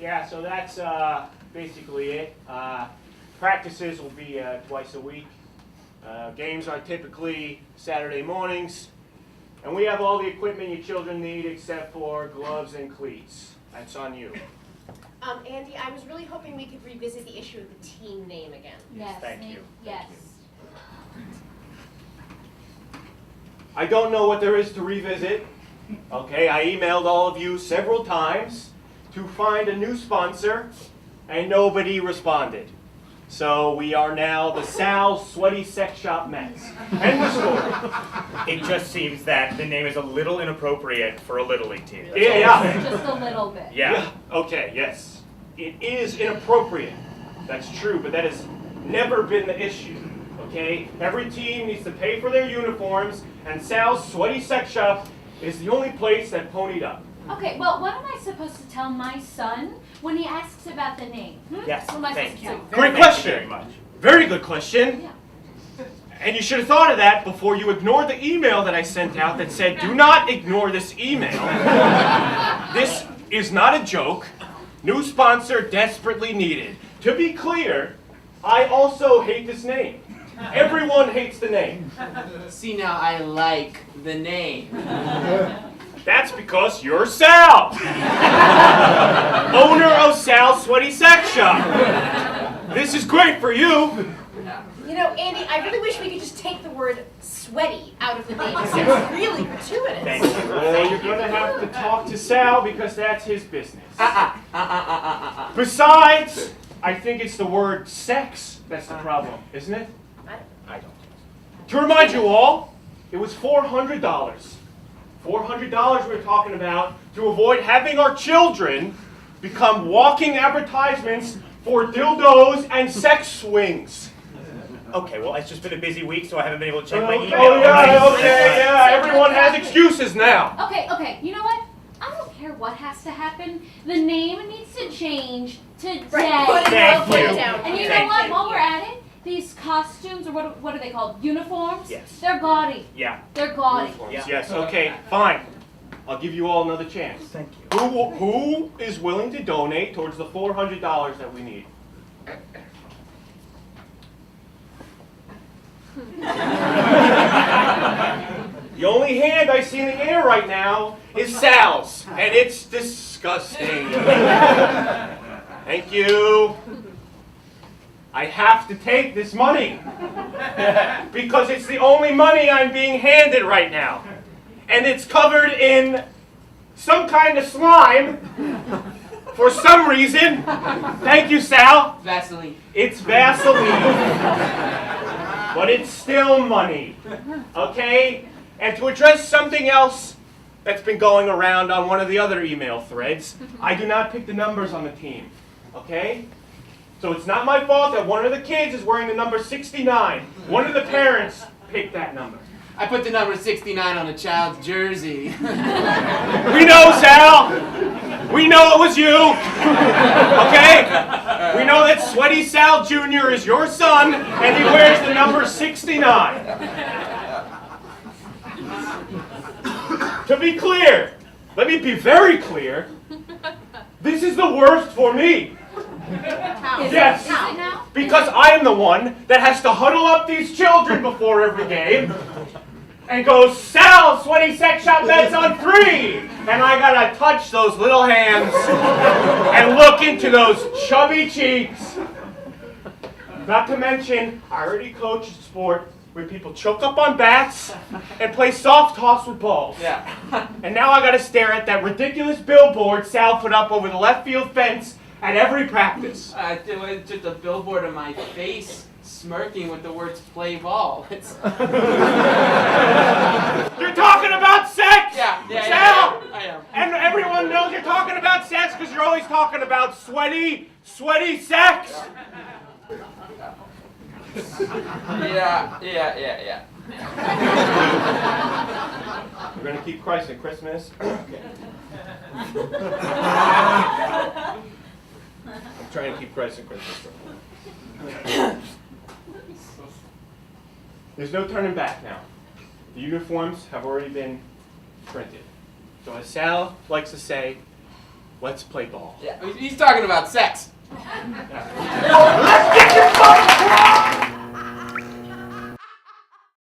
Yeah, so that's basically it. Practices will be twice a week. Games are typically Saturday mornings. And we have all the equipment your children need except for gloves and cleats. That's on you. Andy, I was really hoping we could revisit the issue of the team name again. Yes. Thank you. Yes. I don't know what there is to revisit. Okay, I emailed all of you several times to find a new sponsor, and nobody responded. So we are now the Sal's Sweaty Sex Shop Mets. End of story. It just seems that the name is a little inappropriate for a Little League team. Yeah. Just a little bit. Yeah. Okay, yes. It is inappropriate. That's true, but that has never been the issue. Okay? Every team needs to pay for their uniforms, and Sal's Sweaty Sex Shop is the only place that ponied up. Okay, well, what am I supposed to tell my son when he asks about the name? Yes, What am I thank supposed you. to Great Thank you question. very much. Very good question. Yeah. And you should have thought of that before you ignored the email that I sent out that said, do not ignore this email. This is not a joke. New sponsor desperately needed. To be clear, I also hate this name. Everyone hates the name. See, now I like the name. That's because you're Sal, owner of Sal's Sweaty Sex Shop. This is great for you. You know, Andy, I really wish we could just take the word sweaty out of the name. It seems really gratuitous. Thank you. Well, you're going to have to talk to Sal because that's his business. Besides, I think it's the word sex that's the problem, isn't it? I don't. To remind you all, it was $400. $400 we were talking about to avoid having our children become walking advertisements for dildos and sex swings. Okay, well, it's just been a busy week, so I haven't been able to check my email. Oh, yeah, okay, yeah. Everyone has excuses now. Okay, you know what? I don't care what has to happen. The name needs to change today. Right, put it Thank put it you. down. And you know what? While we're at it, these costumes, or what are they called? Uniforms? Yes. They're gaudy. Yeah. They're gaudy. Yeah. Yes, okay, fine. I'll give you all another chance. Thank you. Who is willing to donate towards the $400 that we need? The only hand I see in the air right now is Sal's, and it's disgusting. Thank you. I have to take this money because it's the only money I'm being handed right now. And it's covered in some kind of slime for some reason. Thank you, Sal. Vaseline. It's Vaseline. But it's still money. Okay? And to address something else that's been going around on one of the other email threads, I do not pick the numbers on the team. Okay? So it's not my fault that one of the kids is wearing the number 69. One of the parents picked that number. I put the number 69 on a child's jersey. We know, Sal. We know it was you. Okay? We know that Sweaty Sal Jr. is your son, and he wears the number 69. To be clear, let me be very clear, this is the worst for me. Yes, Is it now? because I am the one that has to huddle up these children before every game and go, Sal, Sweaty Sex Shop Mets on 3! And I gotta touch those little hands and look into those chubby cheeks. Not to mention, I already coached a sport where people choke up on bats and play soft toss with balls. Yeah. And now I gotta stare at that ridiculous billboard Sal put up over the left field fence at every practice. It was just a billboard of my face smirking with the words "play ball." It's... You're talking about sex! Yeah, Sal! I am. And everyone knows you're talking about sex because you're always talking about sweaty sex! Yeah. We're gonna keep Christ at Christmas. I'm trying to keep Christ at Christmas. There's no turning back now. The uniforms have already been printed. So as Sal likes to say, Let's play ball. Yeah, he's talking about sex.